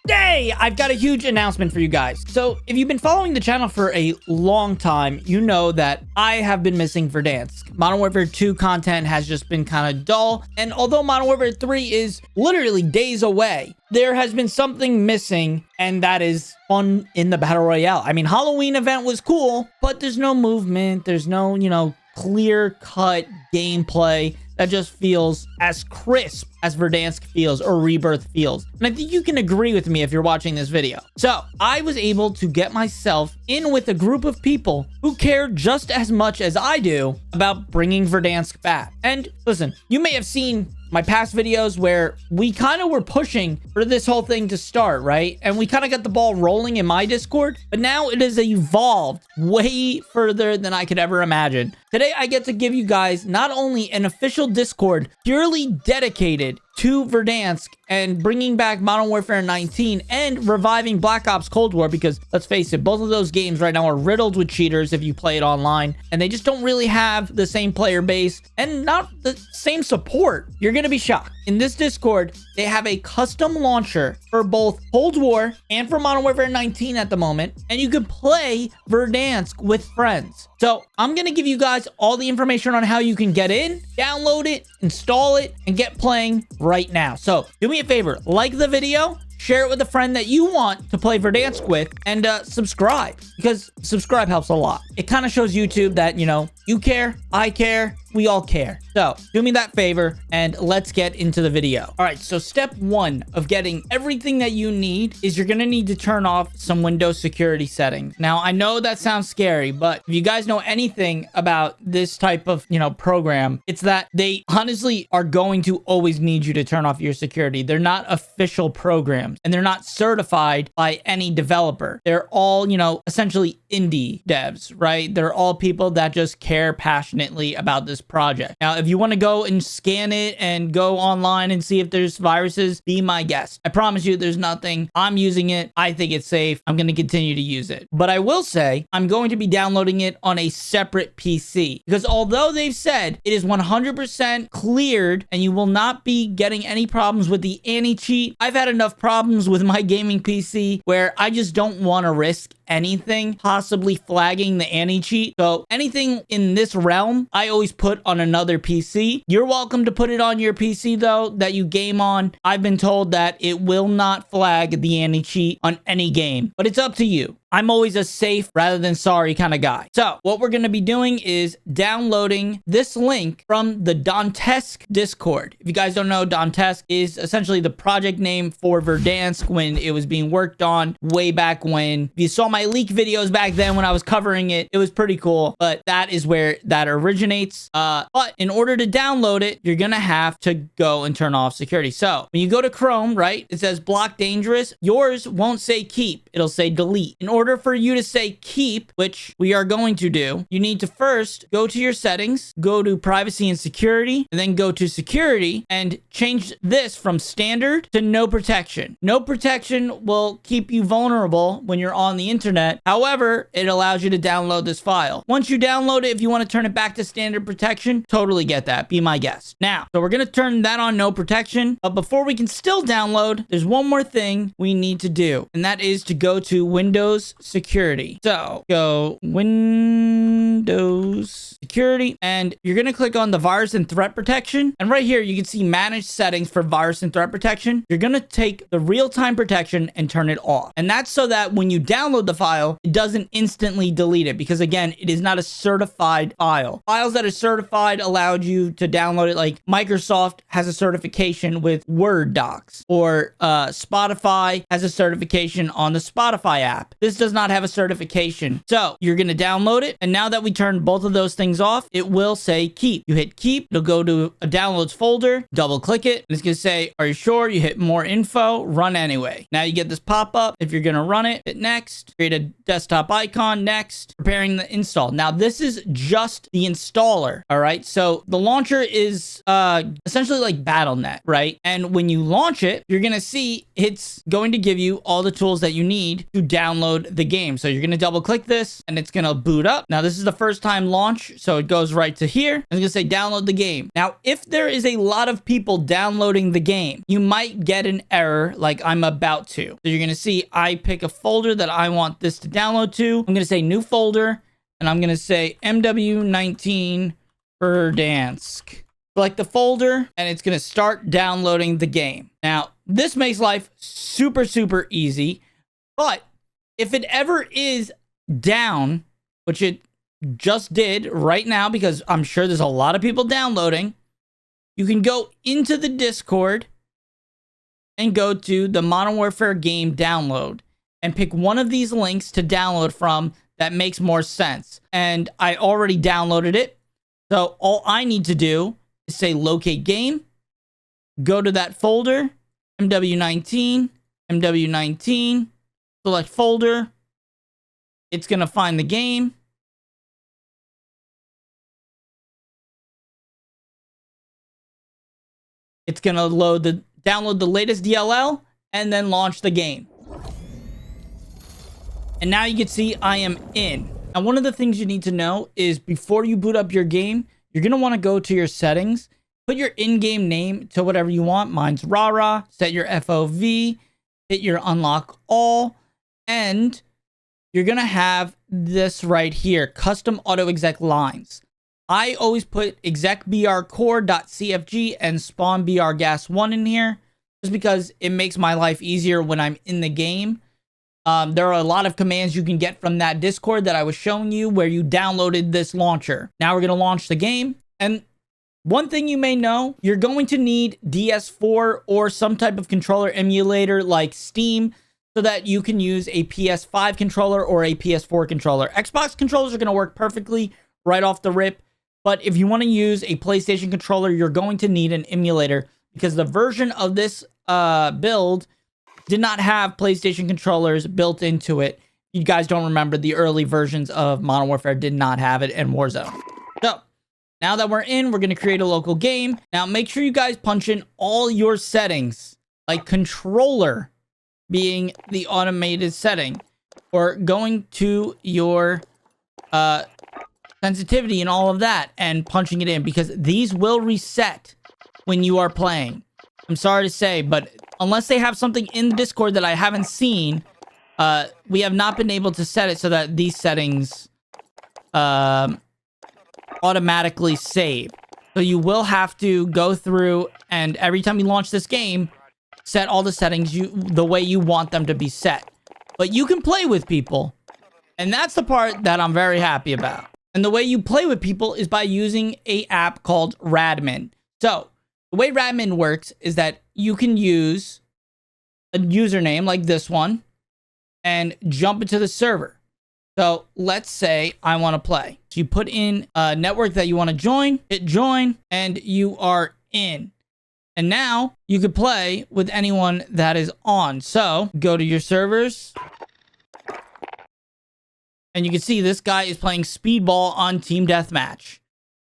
Today, I've got a huge announcement for you guys. So, if you've been following the channel for a long time, you know that I have been missing Verdansk. Modern Warfare 2 content has just been kind of dull, and although Modern Warfare 3 is literally days away, there has been something missing, and that is fun in the Battle Royale. I mean, Halloween event was cool, but there's no movement, there's no, clear-cut gameplay that just feels as crisp as Verdansk feels or Rebirth feels. And I think you can agree with me if you're watching this video. So I was able to get myself in with a group of people who care just as much as I do about bringing Verdansk back. And listen, you may have seen my past videos where we kind of were pushing for this whole thing to start, right? And we kind of got the ball rolling in my Discord, but now it has evolved way further than I could ever imagine. Today, I get to give you guys not only an official Discord purely dedicated to Verdansk and bringing back Modern Warfare 19 and reviving Black Ops Cold War, because let's face it, both of those games right now are riddled with cheaters if you play it online, and they just don't really have the same player base and not the same support. You're gonna be shocked. In this Discord, they have a custom launcher for both Cold War and for Modern Warfare 19 at the moment, and you can play Verdansk with friends. So I'm gonna give you guys all the information on how you can get in, download it, install it, and get playing right now. So do me a favor, like the video, share it with a friend that you want to play Verdansk with, and subscribe, because subscribe helps a lot. It kind of shows YouTube that, you care, I care, we all care. So do me that favor and let's get into the video. All right, so step one of getting everything that you need is you're gonna need to turn off some Windows security settings. Now, I know that sounds scary, but if you guys know anything about this type of, program, it's that they honestly are going to always need you to turn off your security. They're not official programs and they're not certified by any developer. They're all, essentially indie devs, right? They're all people that just care passionately about this project. Now, if you want to go and scan it and go online and see if there's viruses, be my guest. I promise you there's nothing. I'm using it. I think it's safe. I'm going to continue to use it. But I will say I'm going to be downloading it on a separate PC, because although they've said it is 100% cleared and you will not be getting any problems with the anti-cheat, I've had enough problems with my gaming PC where I just don't want to risk anything possibly flagging the anti-cheat. So anything in this realm, I always put on another PC. You're welcome to put it on your PC though that you game on. I've been told that it will not flag the anti-cheat on any game, but it's up to you. I'm always a safe rather than sorry kind of guy. So what we're going to be doing is downloading this link from the Verdansk Discord. If you guys don't know, Verdansk is essentially the project name for Verdansk when it was being worked on way back when. If you saw my leak videos back then when I was covering it, it was pretty cool, but that is where that originates. But in order to download it, you're going to have to go and turn off security. So when you go to Chrome, right, it says block dangerous. Yours won't say keep. It'll say delete. In order for you to say keep, which we are going to do, you need to first go to your settings, go to privacy and security, and then go to security and change this from standard to no protection. No protection will keep you vulnerable when you're on the internet. However, it allows you to download this file. Once you download it, if you want to turn it back to standard protection, totally get that. Be my guest. Now, so we're going to turn that on no protection. But before we can still download, there's one more thing we need to do, and that is to go to Windows security. So go Windows security, and you're going to click on the virus and threat protection. And right here, you can see manage settings for virus and threat protection. You're going to take the real-time protection and turn it off. And that's so that when you download the file, it doesn't instantly delete it, because again, it is not a certified file. Files that are certified allowed you to download it, like Microsoft has a certification with Word docs, or Spotify has a certification on the Spotify app. This does not have a certification. So you're going to download it. And now that we turned both of those things off, it will say keep. You hit keep. It'll go to a downloads folder, double click it. And it's going to say, are you sure? You hit more info, run anyway. Now you get this pop up. If you're going to run it, hit next, create a desktop icon, next, preparing the install. Now this is just the installer. All right. So the launcher is essentially like Battle.net, right? And when you launch it, you're going to see it's going to give you all the tools that you need to download download the game. So you're going to double click this and it's going to boot up. Now this is the first time launch, so it goes right to here. It's going to say download the game. Now, if there is a lot of people downloading the game, you might get an error like I'm about to. So you're going to see I pick a folder that I want this to download to. I'm going to say new folder and I'm going to say MW19 Verdansk. Select the folder and it's going to start downloading the game. Now, this makes life super, super easy. But if it ever is down, which it just did right now, because I'm sure there's a lot of people downloading, you can go into the Discord and go to the Modern Warfare game download and pick one of these links to download from that makes more sense. And I already downloaded it. So all I need to do is say locate game, go to that folder, MW19, MW19, select folder. It's going to find the game. It's going to download the latest DLL and then launch the game. And now you can see I am in. Now, one of the things you need to know is before you boot up your game, you're going to want to go to your settings, put your in-game name to whatever you want. Mine's Rara. Set your FOV, hit your unlock all, and you're going to have this right here, custom auto exec lines. I always put exec br core.cfg and spawn br gas 1 in here just because it makes my life easier when I'm in the game. There are a lot of commands you can get from that Discord that I was showing you where you downloaded this launcher. Now we're going to launch the game. And one thing you may know, you're going to need DS4 or some type of controller emulator like Steam so that you can use a PS5 controller or a PS4 controller. Xbox controllers are going to work perfectly right off the rip. But if you want to use a PlayStation controller, you're going to need an emulator because the version of this build did not have PlayStation controllers built into it. You guys don't remember the early versions of Modern Warfare did not have it in Warzone. So now that we're in, we're going to create a local game. Now make sure you guys punch in all your settings, like controller being the automated setting, or going to your sensitivity and all of that and punching it in, because these will reset when you are playing. I'm sorry to say, but unless they have something in the Discord that I haven't seen, we have not been able to set it so that these settings automatically save. So you will have to go through and every time you launch this game, set all the settings the way you want them to be set. But you can play with people, and that's the part that I'm very happy about. And the way you play with people is by using an app called Radmin. So the way Radmin works is that you can use a username like this one and jump into the server. So let's say I want to play. So you put in a network that you want to join, hit join, and you are in. And now you could play with anyone that is on. So go to your servers. And you can see this guy is playing Speedball on Team Deathmatch.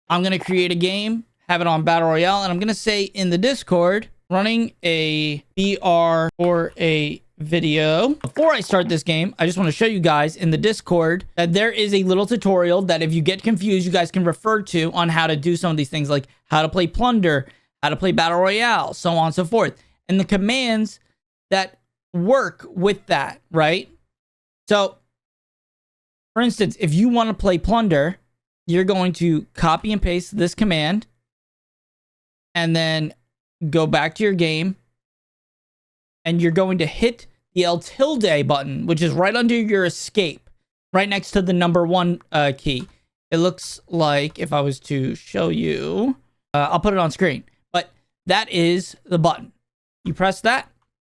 I'm going to create a game, have it on Battle Royale, and I'm going to say in the Discord, running a BR for a video. Before I start this game, I just want to show you guys in the Discord that there is a little tutorial that if you get confused, you guys can refer to on how to do some of these things, like how to play Plunder, how to play Battle Royale, so on and so forth. And the commands that work with that, right? So, for instance, if you want to play Plunder, you're going to copy and paste this command and then go back to your game and you're going to hit the L tilde button, which is right under your escape, right next to the number 1 key. It looks like if I was to show you, I'll put it on screen, but that is the button. You press that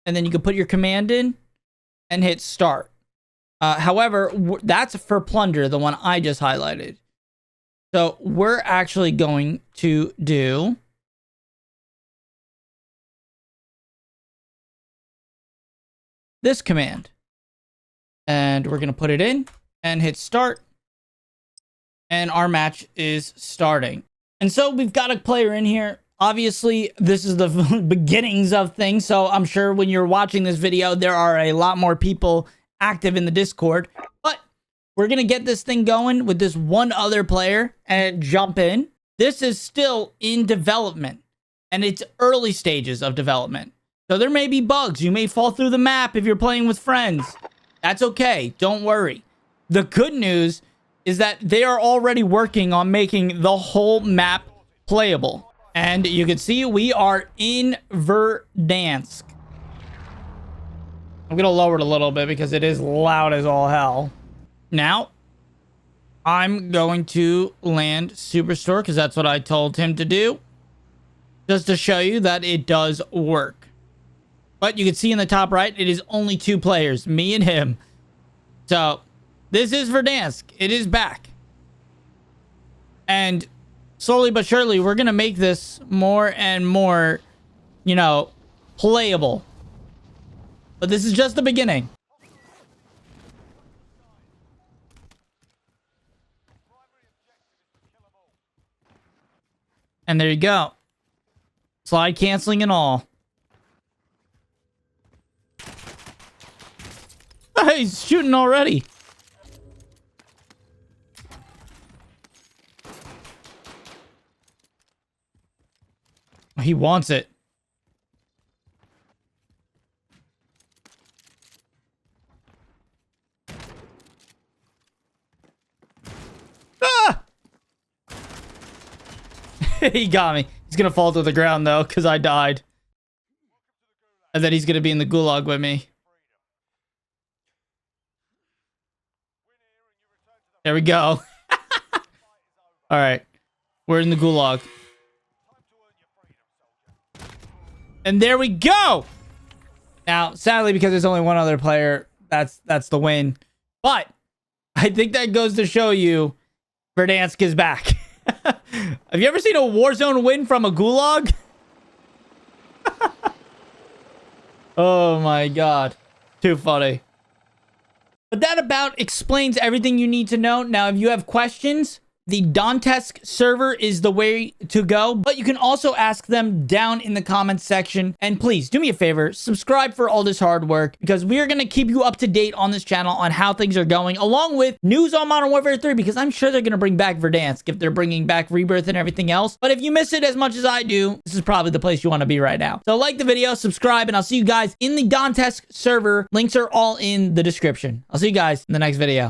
and then you can put your command in and hit start. However, that's for Plunder, the one I just highlighted. So we're actually going to do this command. And we're going to put it in and hit start. And our match is starting. And so we've got a player in here. Obviously, this is the beginnings of things. So I'm sure when you're watching this video, there are a lot more people active in the Discord. But we're going to get this thing going with this one other player and jump in. This is still in development, and it's early stages of development. So there may be bugs. You may fall through the map if you're playing with friends. That's okay. Don't worry. The good news is that they are already working on making the whole map playable. And you can see we are in Verdansk. I'm going to lower it a little bit because it is loud as all hell. Now, I'm going to land Superstore because that's what I told him to do. Just to show you that it does work. But you can see in the top right, it is only 2 players, me and him. So, this is Verdansk. It is back. And slowly but surely, we're going to make this more and more, you know, playable. But this is just the beginning. And there you go. Slide canceling and all. Hey, he's shooting already. He wants it. Ah! He got me. He's gonna fall to the ground though, because I died. And then he's gonna be in the gulag with me. There we go. All right. We're in the gulag. And there we go. Now, sadly, because there's only one other player, that's the win. But I think that goes to show you Verdansk is back. Have you ever seen a Warzone win from a gulag? Oh my god. Too funny. But that about explains everything you need to know. Now, if you have questions, the Verdansk server is the way to go, but you can also ask them down in the comments section. And please do me a favor, subscribe for all this hard work, because we are going to keep you up to date on this channel on how things are going, along with news on Modern Warfare 3, because I'm sure they're going to bring back Verdansk if they're bringing back Rebirth and everything else. But if you miss it as much as I do, this is probably the place you want to be right now. So like the video, subscribe, and I'll see you guys in the Verdansk server. Links are all in the description. I'll see you guys in the next video.